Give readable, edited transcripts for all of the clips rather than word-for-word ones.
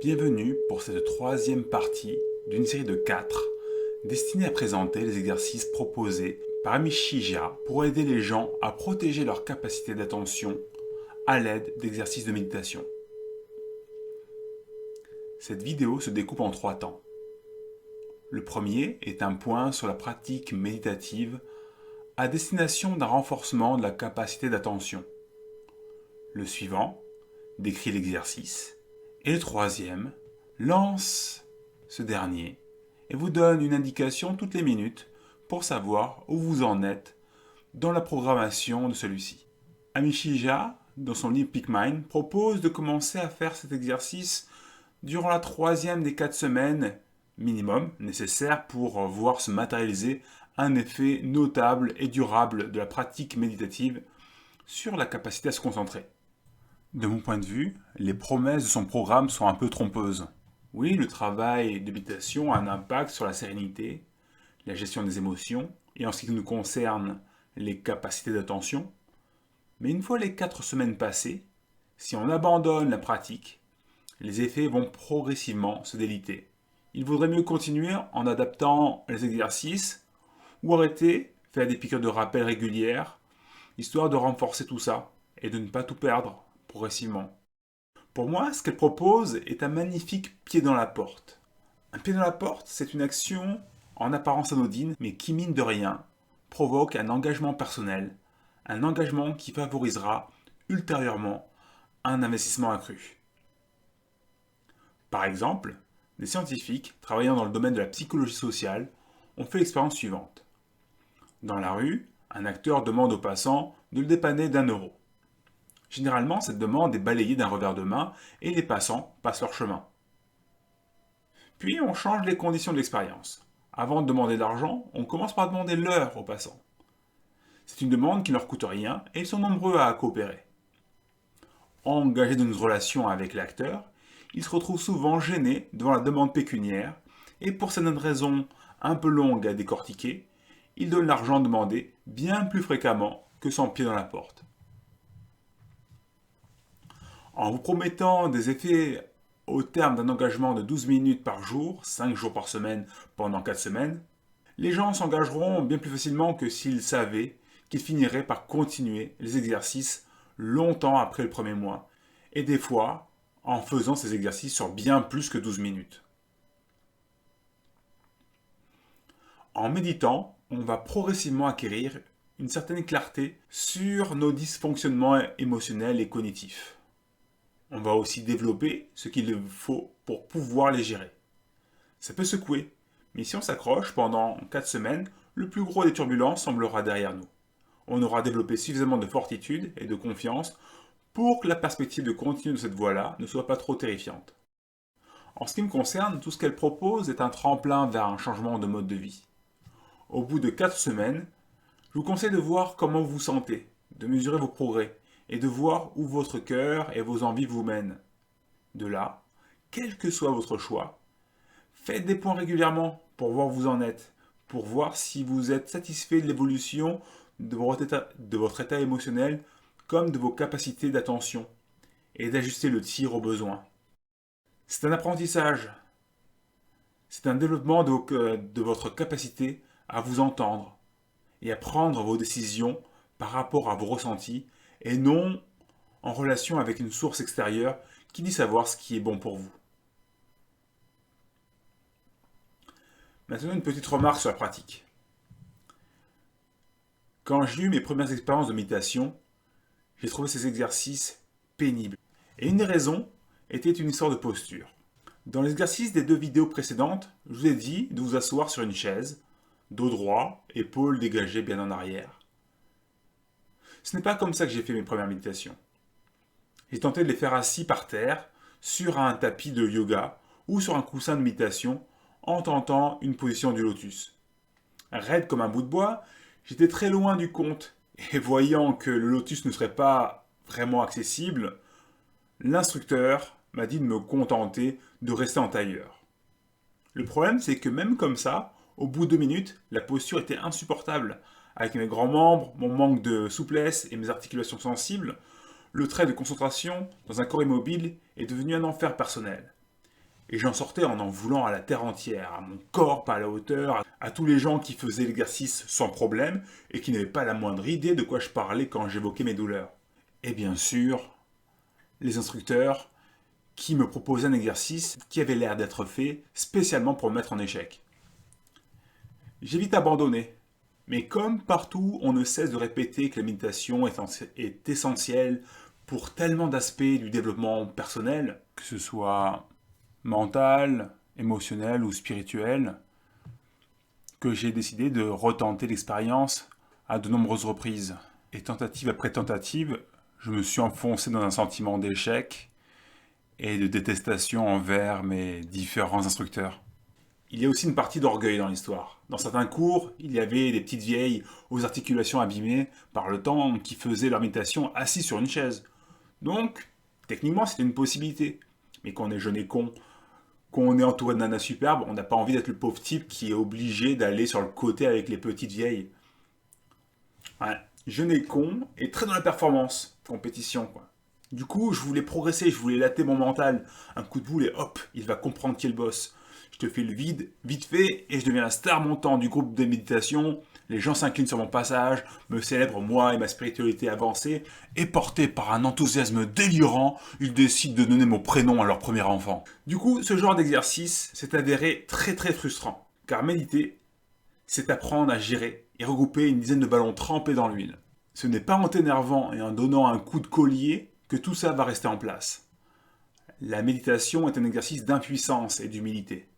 Bienvenue pour cette troisième partie d'une série de 4 destinée à présenter les exercices proposés par Amishi Jira pour aider les gens à protéger leur capacité d'attention à l'aide d'exercices de méditation. Cette vidéo se découpe en 3 temps. Le premier est un point sur la pratique méditative à destination d'un renforcement de la capacité d'attention. Le suivant décrit l'exercice. Et le troisième lance ce dernier et vous donne une indication toutes les minutes pour savoir où vous en êtes dans la programmation de celui-ci. Amishi Jira, dans son livre Peak Mind, propose de commencer à faire cet exercice durant la troisième des 4 semaines minimum nécessaires pour voir se matérialiser un effet notable et durable de la pratique méditative sur la capacité à se concentrer. De mon point de vue, les promesses de son programme sont un peu trompeuses. Oui, le travail de méditation a un impact sur la sérénité, la gestion des émotions, et en ce qui nous concerne, les capacités d'attention. Mais une fois les 4 semaines passées, si on abandonne la pratique, les effets vont progressivement se déliter. Il vaudrait mieux continuer en adaptant les exercices ou arrêter, faire des piqûres de rappel régulières, histoire de renforcer tout ça et de ne pas tout perdre progressivement. Pour moi, ce qu'elle propose est un magnifique pied dans la porte. Un pied dans la porte, c'est une action en apparence anodine, mais qui, mine de rien, provoque un engagement personnel, un engagement qui favorisera ultérieurement un investissement accru. Par exemple, des scientifiques travaillant dans le domaine de la psychologie sociale ont fait l'expérience suivante. Dans la rue, un acteur demande aux passants de le dépanner d'1 euro. Généralement, cette demande est balayée d'un revers de main et les passants passent leur chemin. Puis, on change les conditions de l'expérience. Avant de demander de l'argent, on commence par demander l'heure aux passants. C'est une demande qui ne leur coûte rien et ils sont nombreux à coopérer. Engagés dans une relation avec l'acteur, ils se retrouvent souvent gênés devant la demande pécuniaire et pour certaines raisons un peu longues à décortiquer, ils donnent l'argent demandé bien plus fréquemment que son pied dans la porte. En vous promettant des effets au terme d'un engagement de 12 minutes par jour, 5 jours par semaine pendant 4 semaines, les gens s'engageront bien plus facilement que s'ils savaient qu'ils finiraient par continuer les exercices longtemps après le premier mois, et des fois en faisant ces exercices sur bien plus que 12 minutes. En méditant, on va progressivement acquérir une certaine clarté sur nos dysfonctionnements émotionnels et cognitifs. On va aussi développer ce qu'il faut pour pouvoir les gérer. Ça peut secouer, mais si on s'accroche pendant 4 semaines, le plus gros des turbulences semblera derrière nous. On aura développé suffisamment de fortitude et de confiance pour que la perspective de continuer de cette voie-là ne soit pas trop terrifiante. En ce qui me concerne, tout ce qu'elle propose est un tremplin vers un changement de mode de vie. Au bout de 4 semaines, je vous conseille de voir comment vous vous sentez, de mesurer vos progrès, et de voir où votre cœur et vos envies vous mènent. De là, quel que soit votre choix, faites des points régulièrement pour voir où vous en êtes, pour voir si vous êtes satisfait de l'évolution de votre état émotionnel comme de vos capacités d'attention, et d'ajuster le tir au besoin. C'est un apprentissage, c'est un développement de votre capacité à vous entendre et à prendre vos décisions par rapport à vos ressentis et non en relation avec une source extérieure qui dit savoir ce qui est bon pour vous. Maintenant, une petite remarque sur la pratique. Quand j'ai eu mes premières expériences de méditation, j'ai trouvé ces exercices pénibles. Et une des raisons était une histoire de posture. Dans l'exercice des 2 vidéos précédentes, je vous ai dit de vous asseoir sur une chaise, dos droit, épaules dégagées bien en arrière. Ce n'est pas comme ça que j'ai fait mes premières méditations. J'ai tenté de les faire assis par terre, sur un tapis de yoga ou sur un coussin de méditation en tentant une position du lotus. Raide comme un bout de bois, j'étais très loin du compte et voyant que le lotus ne serait pas vraiment accessible, l'instructeur m'a dit de me contenter de rester en tailleur. Le problème, c'est que même comme ça, au bout de 2 minutes, la posture était insupportable. Avec mes grands membres, mon manque de souplesse et mes articulations sensibles, le trait de concentration dans un corps immobile est devenu un enfer personnel. Et j'en sortais en voulant à la terre entière, à mon corps pas à la hauteur, à tous les gens qui faisaient l'exercice sans problème et qui n'avaient pas la moindre idée de quoi je parlais quand j'évoquais mes douleurs. Et bien sûr, les instructeurs qui me proposaient un exercice qui avait l'air d'être fait spécialement pour me mettre en échec. J'ai vite abandonné. Mais comme partout, on ne cesse de répéter que la méditation est essentielle pour tellement d'aspects du développement personnel, que ce soit mental, émotionnel ou spirituel, que j'ai décidé de retenter l'expérience à de nombreuses reprises. Et tentative après tentative, je me suis enfoncé dans un sentiment d'échec et de détestation envers mes différents instructeurs. Il y a aussi une partie d'orgueil dans l'histoire. Dans certains cours, il y avait des petites vieilles aux articulations abîmées par le temps qui faisaient leur méditation assis sur une chaise. Donc, techniquement, c'était une possibilité. Mais quand on est jeune et con, qu'on est entouré de nanas superbes, on n'a pas envie d'être le pauvre type qui est obligé d'aller sur le côté avec les petites vieilles. Ouais, jeune et con et très dans la performance, compétition quoi. Du coup, je voulais progresser, je voulais latter mon mental. Un coup de boule et hop, il va comprendre qui est le boss. Je te fais le vide, vite fait, et je deviens la star montante du groupe de méditation. Les gens s'inclinent sur mon passage, me célèbrent moi et ma spiritualité avancée, et portés par un enthousiasme délirant, ils décident de donner mon prénom à leur premier enfant. Du coup, ce genre d'exercice s'est avéré très très frustrant, car méditer, c'est apprendre à gérer et regrouper une dizaine de ballons trempés dans l'huile. Ce n'est pas en t'énervant et en donnant un coup de collier que tout ça va rester en place. La méditation est un exercice d'impuissance et d'humilité.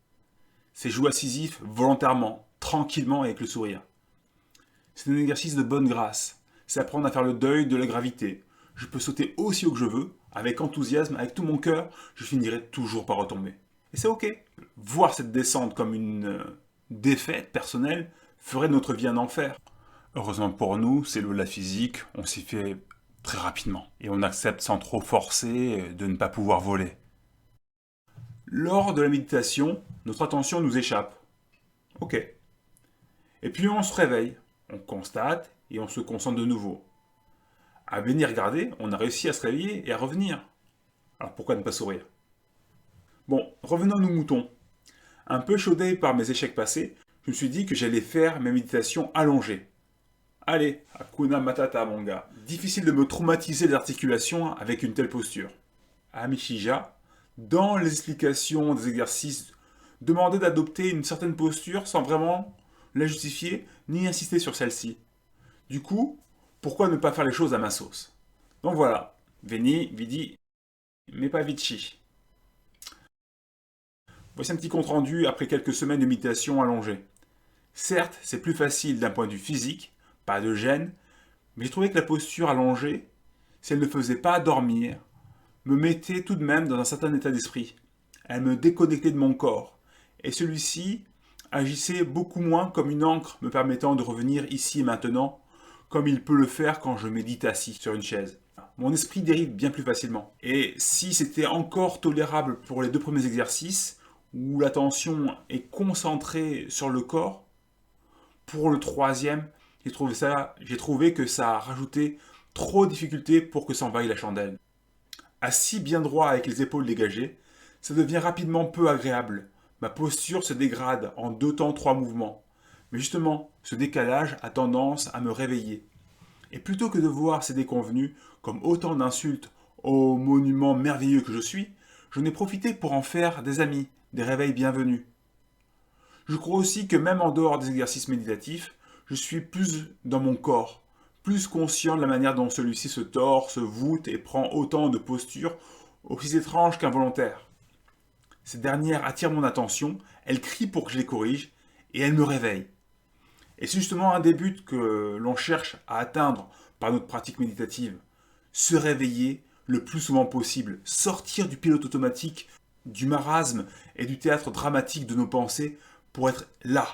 C'est jouer à Sisyphe volontairement, tranquillement et avec le sourire. C'est un exercice de bonne grâce. C'est apprendre à faire le deuil de la gravité. Je peux sauter aussi haut que je veux, avec enthousiasme, avec tout mon cœur, je finirai toujours par retomber. Et c'est ok. Voir cette descente comme une défaite personnelle ferait de notre vie un enfer. Heureusement pour nous, c'est de la physique, on s'y fait très rapidement. Et on accepte sans trop forcer de ne pas pouvoir voler. Lors de la méditation, notre attention nous échappe. Ok. Et puis on se réveille, on constate et on se concentre de nouveau. À venir regarder, on a réussi à se réveiller et à revenir. Alors pourquoi ne pas sourire? Bon, revenons à nos moutons. Un peu chaudé par mes échecs passés, je me suis dit que j'allais faire mes méditations allongées. Allez, Hakuna Matata mon gars. Difficile de me traumatiser les articulations avec une telle posture. Amishija, dans les explications des exercices, demandait d'adopter une certaine posture sans vraiment la justifier ni insister sur celle-ci. Du coup, pourquoi ne pas faire les choses à ma sauce? Donc voilà, Veni, Vidi, mais pas Vici. Voici un petit compte-rendu après quelques semaines de méditation allongée. Certes, c'est plus facile d'un point de vue physique, pas de gêne, mais j'ai trouvé que la posture allongée, si elle ne faisait pas dormir, me mettait tout de même dans un certain état d'esprit. Elle me déconnectait de mon corps, et celui-ci agissait beaucoup moins comme une encre me permettant de revenir ici et maintenant, comme il peut le faire quand je médite assis sur une chaise. Mon esprit dérive bien plus facilement. Et si c'était encore tolérable pour les deux premiers exercices, où l'attention est concentrée sur le corps, pour le troisième, j'ai trouvé que ça a rajouté trop de difficultés pour que s'envahisse la chandelle. Assis bien droit avec les épaules dégagées, ça devient rapidement peu agréable. Ma posture se dégrade en 2 temps 3 mouvements. Mais justement, ce décalage a tendance à me réveiller. Et plutôt que de voir ces déconvenus comme autant d'insultes au monument merveilleux que je suis, j'en ai profité pour en faire des amis, des réveils bienvenus. Je crois aussi que même en dehors des exercices méditatifs, je suis plus dans mon corps, plus conscient de la manière dont celui-ci se tord, se voûte et prend autant de postures aussi étranges qu'involontaires. Ces dernières attirent mon attention, elles crient pour que je les corrige, et elles me réveillent. Et c'est justement un des buts que l'on cherche à atteindre par notre pratique méditative. Se réveiller le plus souvent possible, sortir du pilote automatique, du marasme et du théâtre dramatique de nos pensées pour être là,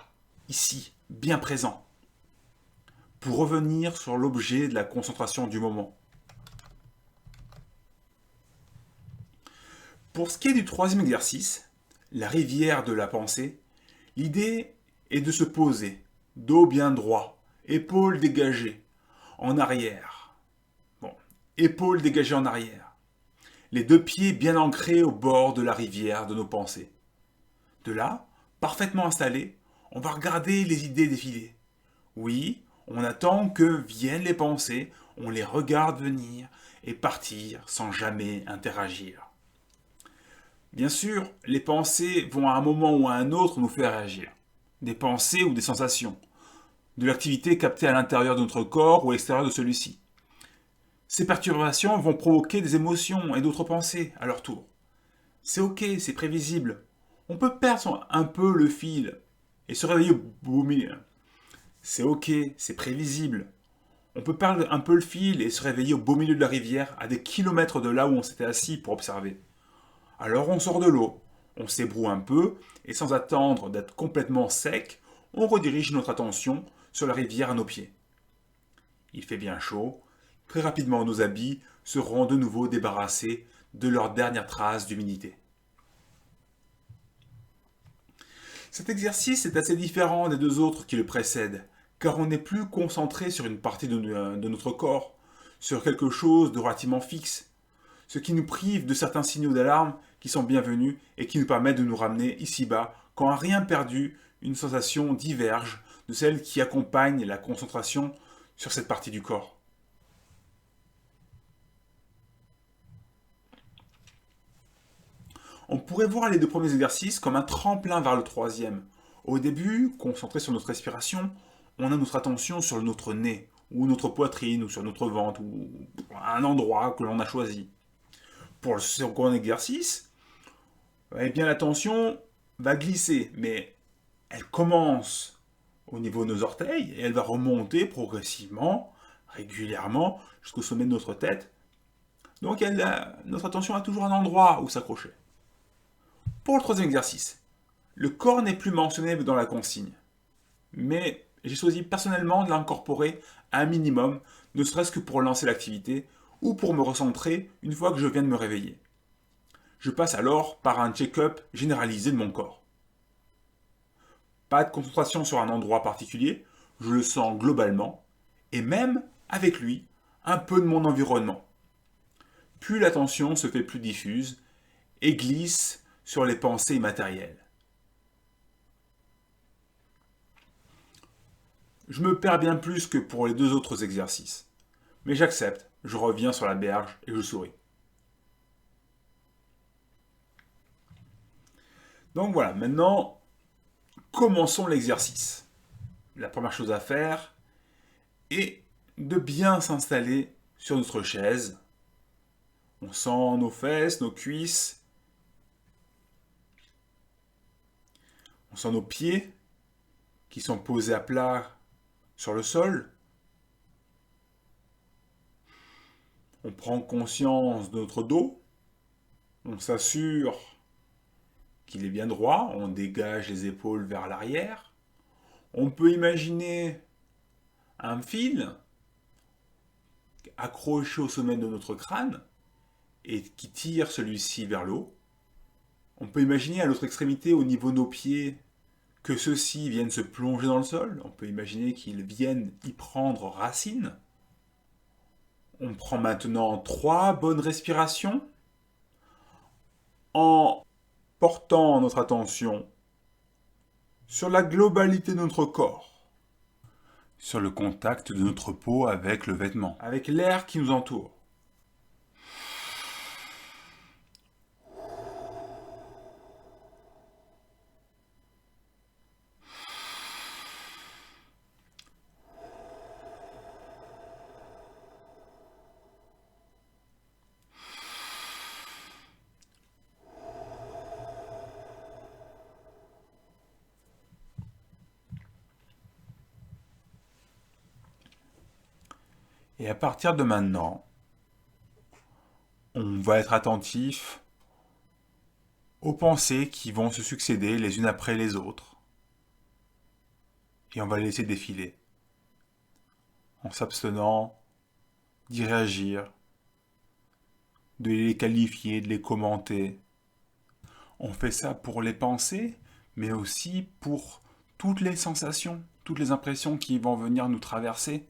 ici, bien présent. Pour revenir sur l'objet de la concentration du moment. Pour ce qui est du troisième exercice, la rivière de la pensée, l'idée est de se poser, dos bien droit, épaules dégagées, en arrière. Bon, épaules dégagées en arrière. les deux pieds bien ancrés au bord de la rivière de nos pensées. De là, parfaitement installés, on va regarder les idées défiler. Oui, on attend que viennent les pensées, on les regarde venir et partir sans jamais interagir. Bien sûr, les pensées vont à un moment ou à un autre nous faire réagir. Des pensées ou des sensations, de l'activité captée à l'intérieur de notre corps ou à l'extérieur de celui-ci. Ces perturbations vont provoquer des émotions et d'autres pensées à leur tour. C'est ok, c'est prévisible. On peut perdre un peu le fil et se réveiller au beau milieu. C'est ok, c'est prévisible. On peut perdre un peu le fil et se réveiller au beau milieu de la rivière, à des kilomètres de là où on s'était assis pour observer. Alors on sort de l'eau, on s'ébroue un peu, et sans attendre d'être complètement sec, on redirige notre attention sur la rivière à nos pieds. Il fait bien chaud, très rapidement nos habits seront de nouveau débarrassés de leurs dernières traces d'humidité. Cet exercice est assez différent des deux autres qui le précèdent, car on n'est plus concentré sur une partie de notre corps, sur quelque chose de relativement fixe, ce qui nous prive de certains signaux d'alarme qui sont bienvenus et qui nous permettent de nous ramener ici-bas quand à rien perdu, une sensation diverge de celle qui accompagne la concentration sur cette partie du corps. On pourrait voir les deux premiers exercices comme un tremplin vers le troisième. Au début, concentré sur notre respiration, on a notre attention sur notre nez, ou notre poitrine, ou sur notre ventre, ou un endroit que l'on a choisi. Pour le second exercice, eh bien l'attention va glisser, mais elle commence au niveau de nos orteils et elle va remonter progressivement, régulièrement, jusqu'au sommet de notre tête. Donc notre attention a toujours un endroit où s'accrocher. Pour le troisième exercice, le corps n'est plus mentionné dans la consigne, mais j'ai choisi personnellement de l'incorporer à un minimum, ne serait-ce que pour lancer l'activité ou pour me recentrer une fois que je viens de me réveiller. Je passe alors par un check-up généralisé de mon corps. Pas de concentration sur un endroit particulier, je le sens globalement, et même, avec lui, un peu de mon environnement. Puis l'attention se fait plus diffuse et glisse sur les pensées immatérielles. Je me perds bien plus que pour les deux autres exercices. Mais j'accepte, je reviens sur la berge et je souris. Donc voilà, maintenant, commençons l'exercice. La première chose à faire est de bien s'installer sur notre chaise. On sent nos fesses, nos cuisses. On sent nos pieds qui sont posés à plat sur le sol. On prend conscience de notre dos. On s'assure qu'il est bien droit. On dégage les épaules vers l'arrière. On peut imaginer un fil accroché au sommet de notre crâne et qui tire celui-ci vers le haut. On peut imaginer à l'autre extrémité, au niveau de nos pieds, que ceux-ci viennent se plonger dans le sol. On peut imaginer qu'ils viennent y prendre racine. On prend maintenant 3 bonnes respirations en portant notre attention sur la globalité de notre corps, sur le contact de notre peau avec le vêtement, avec l'air qui nous entoure. Et à partir de maintenant, on va être attentif aux pensées qui vont se succéder les unes après les autres. Et on va les laisser défiler, en s'abstenant d'y réagir, de les qualifier, de les commenter. On fait ça pour les pensées, mais aussi pour toutes les sensations, toutes les impressions qui vont venir nous traverser.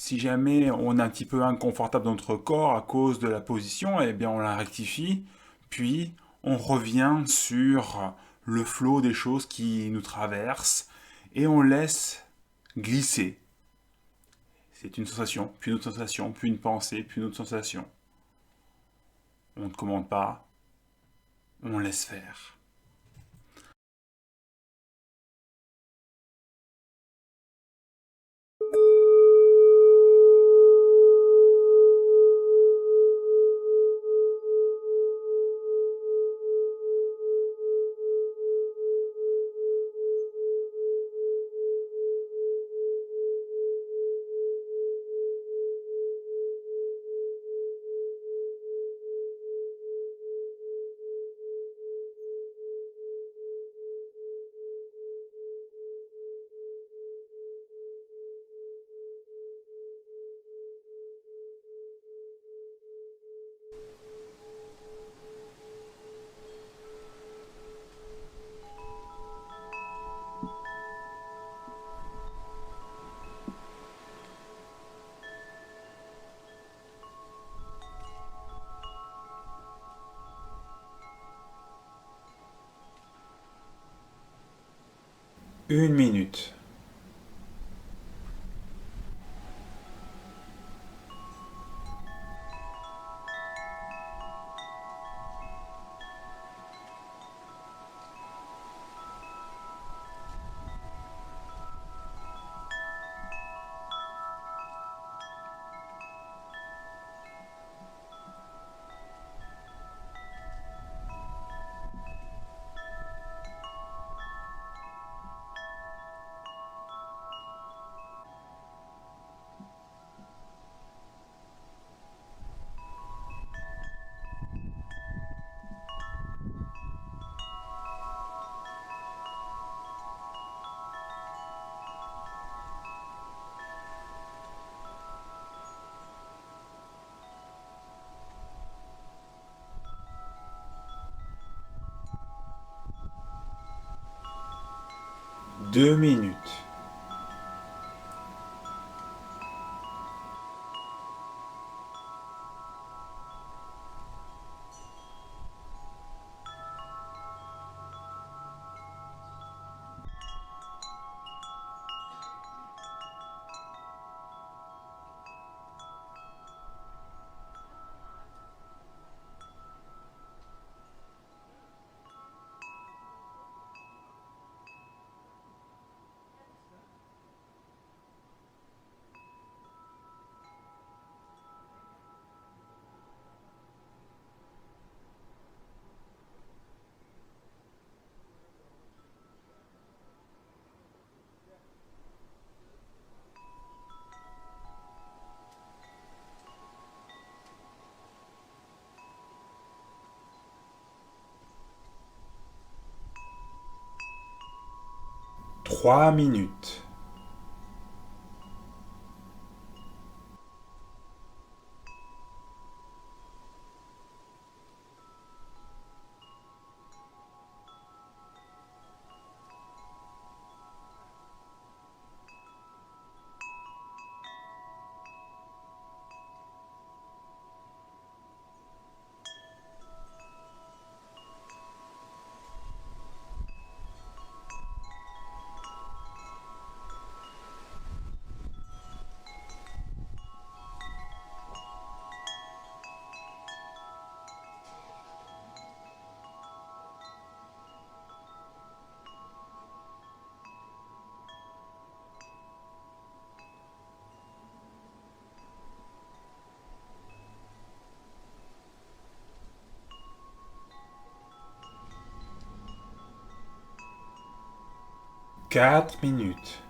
Si jamais on est un petit peu inconfortable dans notre corps à cause de la position, eh bien on la rectifie, puis on revient sur le flot des choses qui nous traversent et on laisse glisser. C'est une sensation, puis une autre sensation, puis une pensée, puis une autre sensation. On ne commande pas, on laisse faire. Une minute. Deux minutes. Trois minutes. Quatre minutes.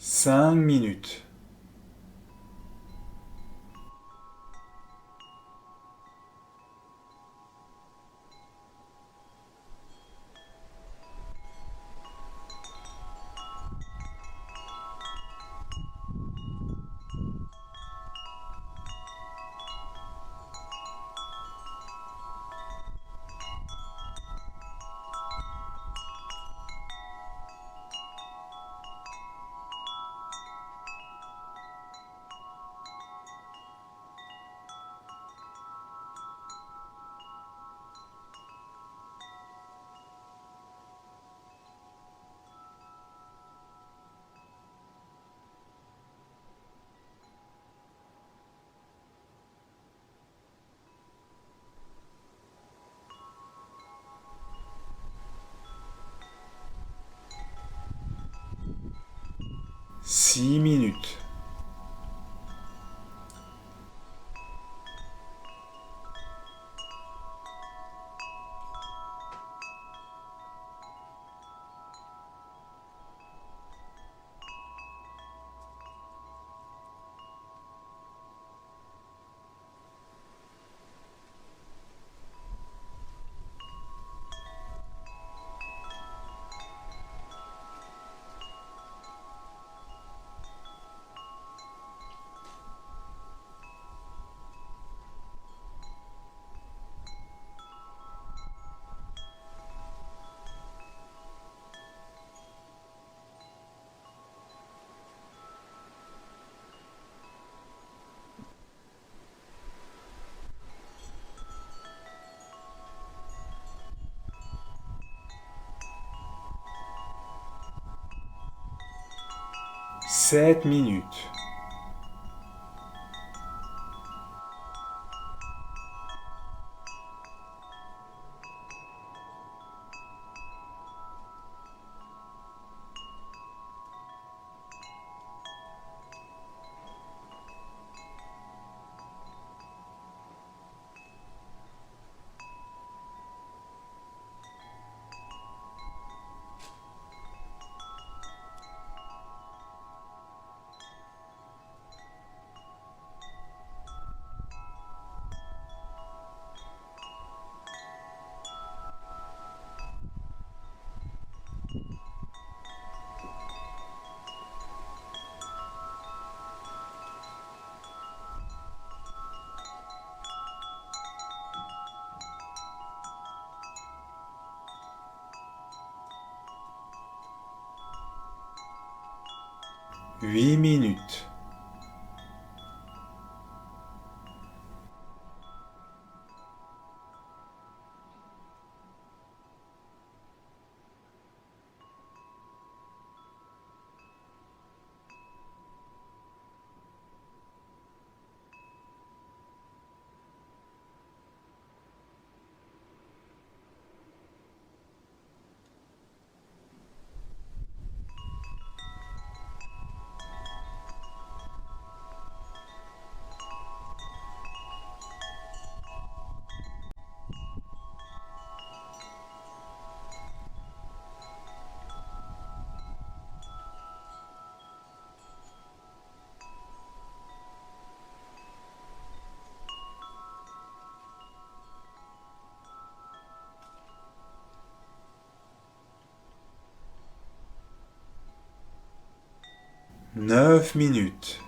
5 minutes. 6 minutes. 7 minutes. 8 minutes. 9 minutes.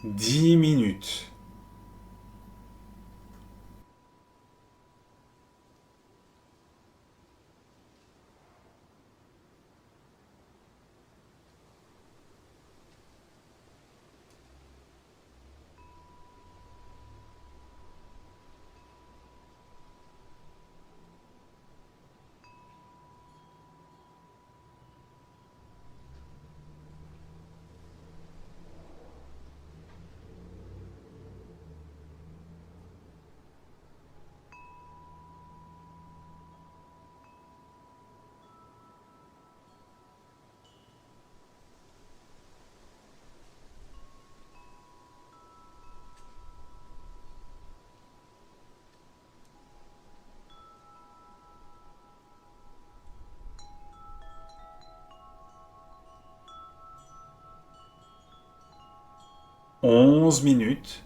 10 minutes. 11 minutes.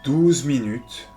12 minutes.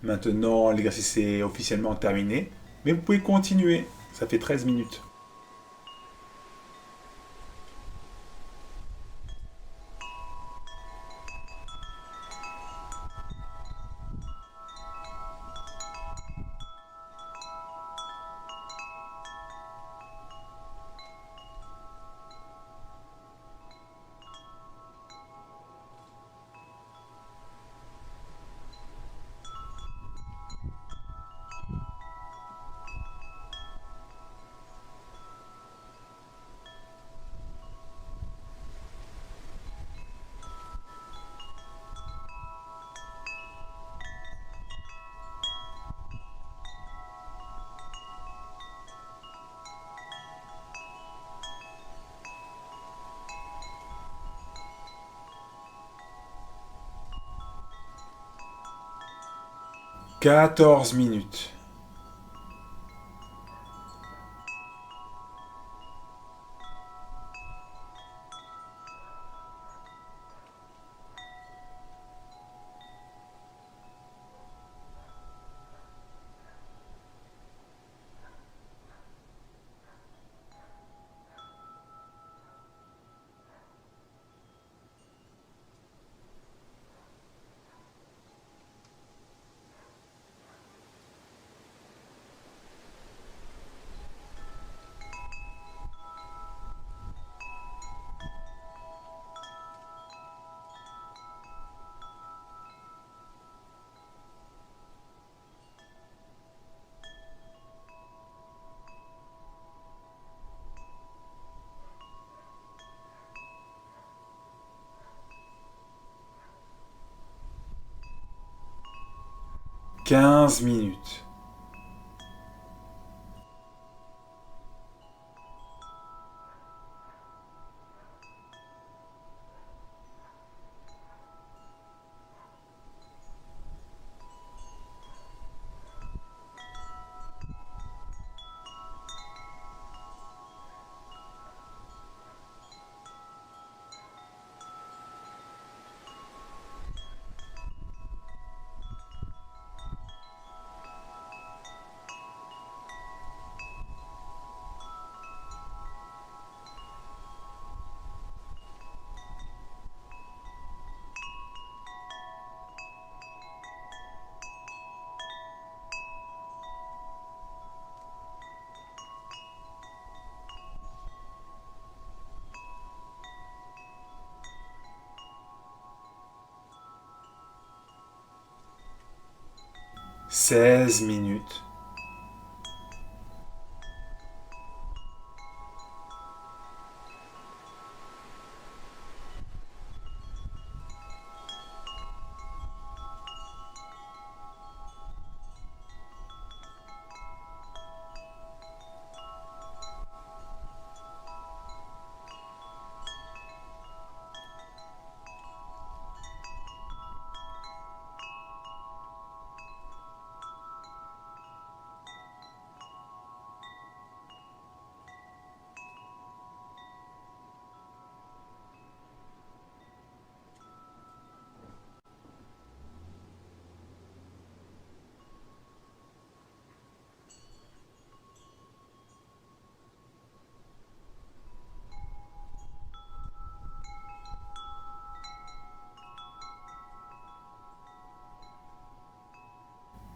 Maintenant, l'exercice est officiellement terminé, mais vous pouvez continuer. Ça fait 13 minutes. Quatorze minutes. 15 minutes. Seize minutes.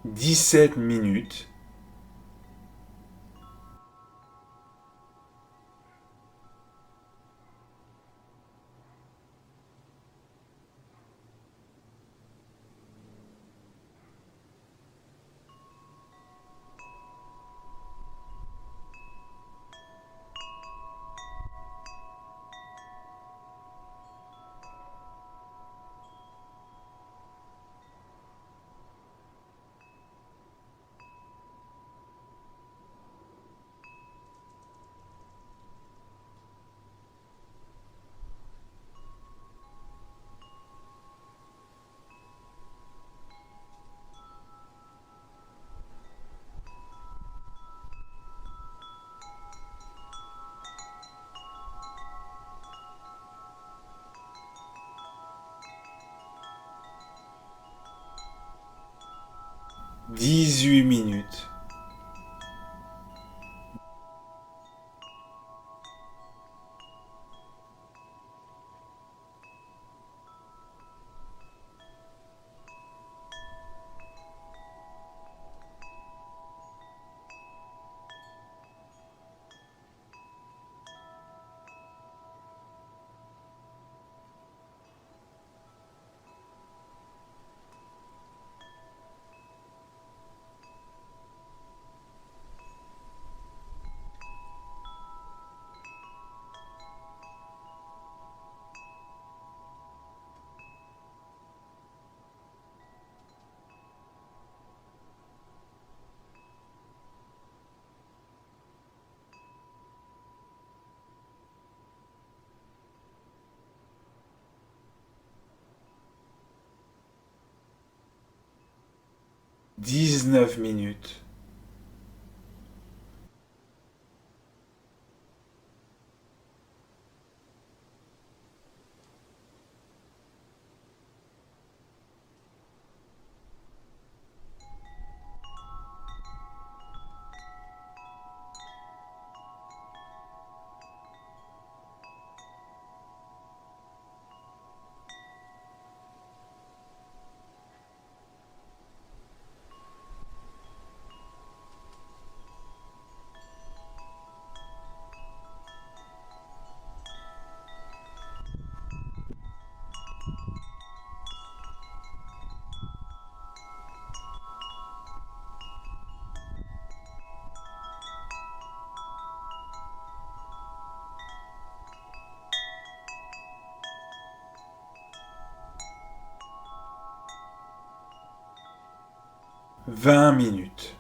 Dix-sept minutes. Dix-huit minutes. Dix-neuf minutes. 20 minutes.